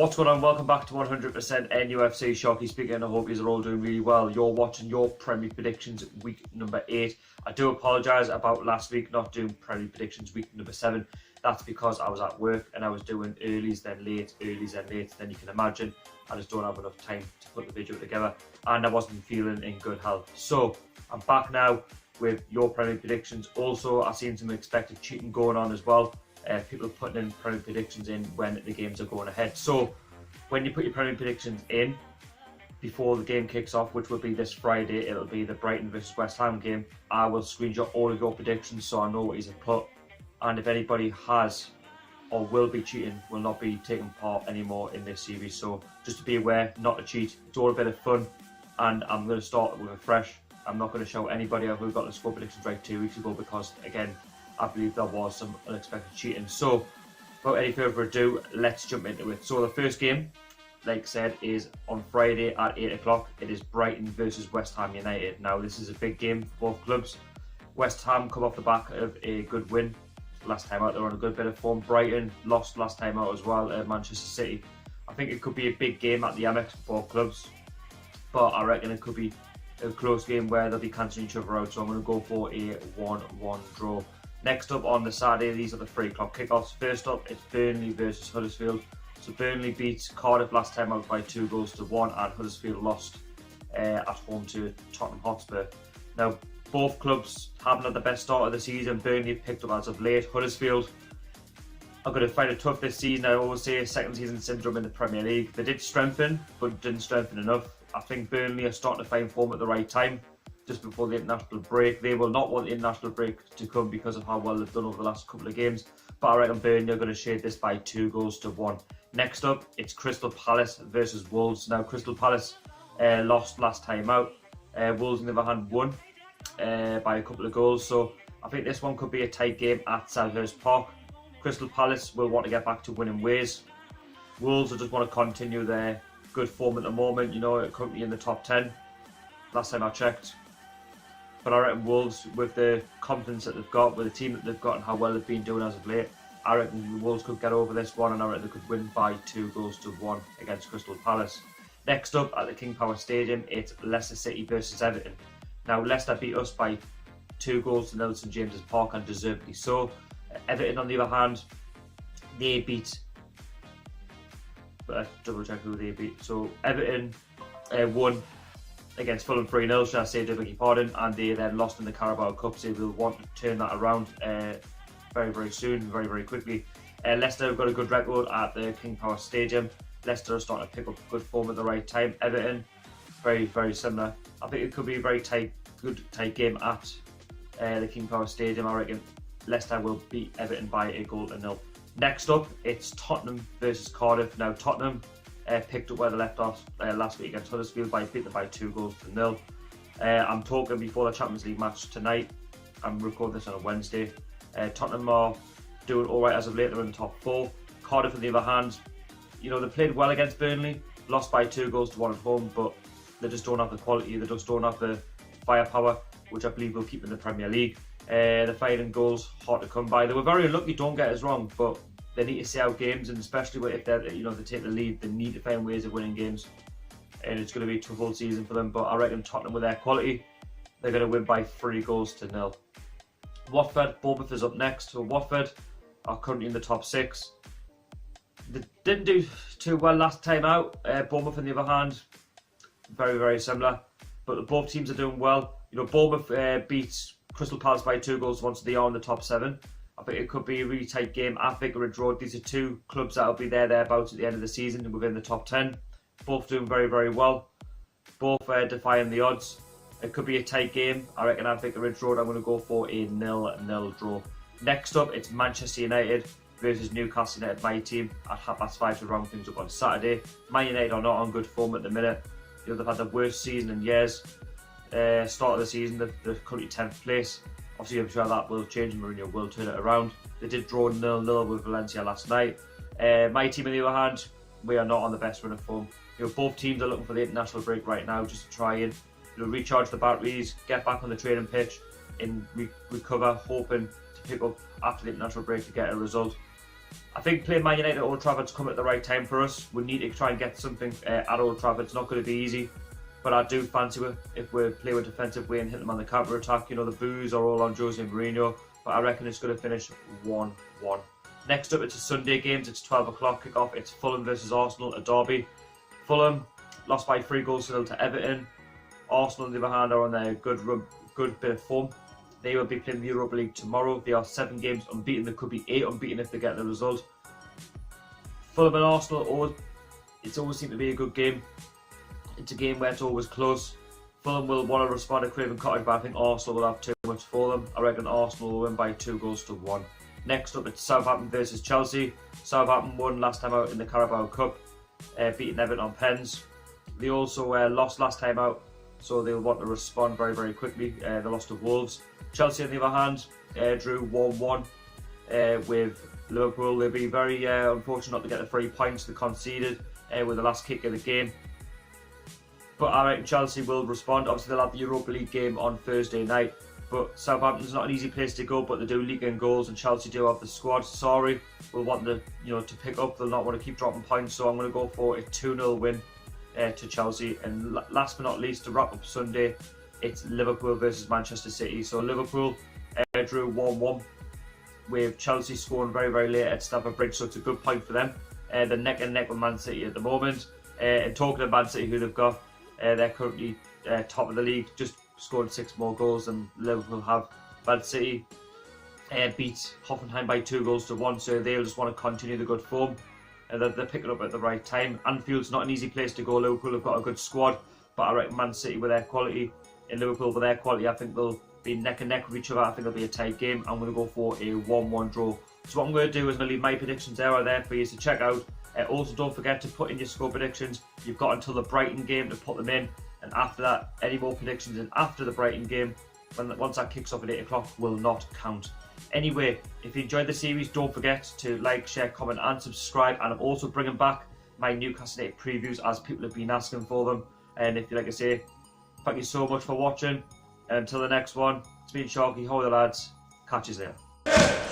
What's going on? Welcome back to 100% NUFC. Sharky speaking. I hope you're all doing really well. You're watching your Premier Predictions week number 8. I do apologise about last week not doing Premier Predictions week number 7. That's because I was at work and I was doing earlies then late, earlies then late. Then you can imagine I just don't have enough time to put the video together and I wasn't feeling in good health. So I'm back now with your Premier Predictions. Also, I've seen some expected cheating going on as well. People putting in Premier Predictions in when the games are going ahead. So when you put your Premier Predictions in before the game kicks off, which will be this Friday, it'll be the Brighton versus West Ham game. I will screenshot all of your predictions so I know what he's put. And if anybody has or will be cheating, will not be taking part anymore in this series. So just to be aware, not to cheat. It's all a bit of fun. And I'm going to start with a fresh. I'm not going to show anybody who got the score predictions right 2 weeks ago because, again, I believe there was some unexpected cheating. So, without any further ado, let's jump into it. So, the first game, like I said, is on Friday at 8 o'clock. It is Brighton versus West Ham United. Now, this is a big game for both clubs. West Ham come off the back of a good win. Last time out, they were on a good bit of form. Brighton lost last time out as well at Manchester City. I think it could be a big game at the Amex for both clubs. But I reckon it could be a close game where they'll be cancelling each other out. So, I'm going to go for a 1-1 draw. Next up on the Saturday, these are the 3 o'clock kickoffs. First up, it's Burnley versus Huddersfield. So Burnley beat Cardiff last time out by 2-1, and Huddersfield lost at home to Tottenham Hotspur. Now, both clubs haven't had the best start of the season. Burnley have picked up as of late. Huddersfield are going to find it tough this season. I always say second season syndrome in the Premier League. They did strengthen, but didn't strengthen enough. I think Burnley are starting to find form at the right time, just before the international break. They will not want the international break to come because of how well they've done over the last couple of games. But I reckon Burnley are going to shade this by 2-1. Next up, it's Crystal Palace versus Wolves. Now, Crystal Palace lost last time out. Wolves, on the other hand, won by a couple of goals. So I think this one could be a tight game at Selhurst Park. Crystal Palace will want to get back to winning ways. Wolves will just want to continue their good form at the moment. You know, currently in the top 10. Last time I checked. But I reckon Wolves, with the confidence that they've got, with the team that they've got and how well they've been doing as of late, I reckon Wolves could get over this one and I reckon they could win by 2-1 against Crystal Palace. Next up at the King Power Stadium, it's Leicester City versus Everton. Now, Leicester beat us by 2-0 at St James's Park, and deservedly so. Everton, on the other hand, they beat... But let's double check who they beat. So Everton won against Fulham 3-0, should I say, beg your pardon, and they then lost in the Carabao Cup, so they will want to turn that around very, very soon, very, very quickly. Leicester have got a good record at the King Power Stadium. Leicester are starting to pick up good form at the right time. Everton, very, very similar. I think it could be a very tight game at the King Power Stadium. I reckon Leicester will beat Everton by 1-0. Next up, it's Tottenham versus Cardiff. Now, Tottenham picked up where they left off last week against Huddersfield by beating them by 2-0. I'm talking before the Champions League match tonight. I'm recording this on a Wednesday. Tottenham are doing alright as of late. They're in the top 4. Cardiff, on the other hand, you know, they played well against Burnley, lost by 2-1 at home, but they just don't have the quality, they just don't have the firepower, which I believe will keep them in the Premier League. The fighting goals hard to come by. They were very unlucky, don't get us wrong, but they need to see out games, and especially if they take the lead, they need to find ways of winning games. And it's going to be a tough whole season for them. But I reckon Tottenham, with their quality, they're going to win by 3-0. Watford, Bournemouth is up next. So Watford are currently in the top 6. They didn't do too well last time out. Bournemouth, on the other hand, very, very similar. But both teams are doing well. You know, Bournemouth beats Crystal Palace by 2-1, so they are in the top 7. I think it could be a really tight game at Vicarage Road. These are 2 clubs that will be thereabouts at the end of the season within the top 10. Both doing very, very well. Both defying the odds. It could be a tight game. I reckon at Vicarage Road I'm going to go for a 0-0 draw. Next up, it's Manchester United versus Newcastle United, my team, at 5:30 to round things up on Saturday. Man United are not on good form at the minute. You know, they've had the worst season in years. Start of the season, they're currently 10th place. Obviously, I'm sure that will change. Mourinho will turn it around. They did draw 0-0 with Valencia last night. My team, on the other hand, we are not on the best run of form. You know, both teams are looking for the international break right now, just to try and recharge the batteries, get back on the training pitch, and recover, hoping to pick up after the international break to get a result. I think playing Man United at Old Trafford's come at the right time for us. We need to try and get something at Old Trafford. It's not going to be easy, but I do fancy it if we play with defensive way and hit them on the counter attack. You know, the boos are all on Jose Mourinho, but I reckon it's going to finish 1-1. Next up, it's a Sunday games. It's 12 o'clock kickoff. It's Fulham versus Arsenal, a derby. Fulham lost by 3-0 to Everton. Arsenal, on the other hand, are on their good bit of form. They will be playing the Europa League tomorrow. They are 7 games unbeaten. There could be 8 unbeaten if they get the result. Fulham and Arsenal, it's always seemed to be a good game. It's a game where it's always close. Fulham will want to respond to Craven Cottage, but I think Arsenal will have too much for them. I reckon Arsenal will win by 2-1. Next up, it's Southampton versus Chelsea. Southampton won last time out in the Carabao Cup, beating Everton on pens. They also lost last time out, so they'll want to respond very, very quickly. They lost to Wolves. Chelsea, on the other hand, drew 1-1 with Liverpool. They'll be very unfortunate not to get the 3 points they conceded with the last kick of the game. But I reckon Chelsea will respond. Obviously, they'll have the Europa League game on Thursday night. But Southampton's not an easy place to go, but they do leak in goals, and Chelsea do have the squad. Sorry, will want to pick up. They'll not want to keep dropping points, so I'm going to go for a 2-0 win to Chelsea. And last but not least, to wrap up Sunday, it's Liverpool versus Manchester City. So Liverpool drew 1-1 with Chelsea scoring very, very late at Stamford Bridge, so it's a good point for them. They're neck and neck with Man City at the moment. And talking of Man City, who they've got, they're currently top of the league, just scored 6 more goals than Liverpool have. Man City beat Hoffenheim by 2-1, so they'll just want to continue the good form. They're picking up at the right time. Anfield's not an easy place to go. Liverpool have got a good squad, but I reckon Man City with their quality and Liverpool with their quality, I think they'll be neck and neck with each other. I think it'll be a tight game. I'm going to go for a 1-1 draw. So what I'm going to do is I'm going to leave my predictions there for you to check out. Also, don't forget to put in your score predictions. You've got until the Brighton game to put them in, and after that, any more predictions in after the Brighton game, once that kicks off at 8 o'clock, will not count. Anyway, if you enjoyed the series, don't forget to like, share, comment and subscribe. And I'm also bringing back my Newcastle United previews as people have been asking for them. And if you like I say, thank you so much for watching. And until the next one, it's been Sharky. How are the lads? Catch you there.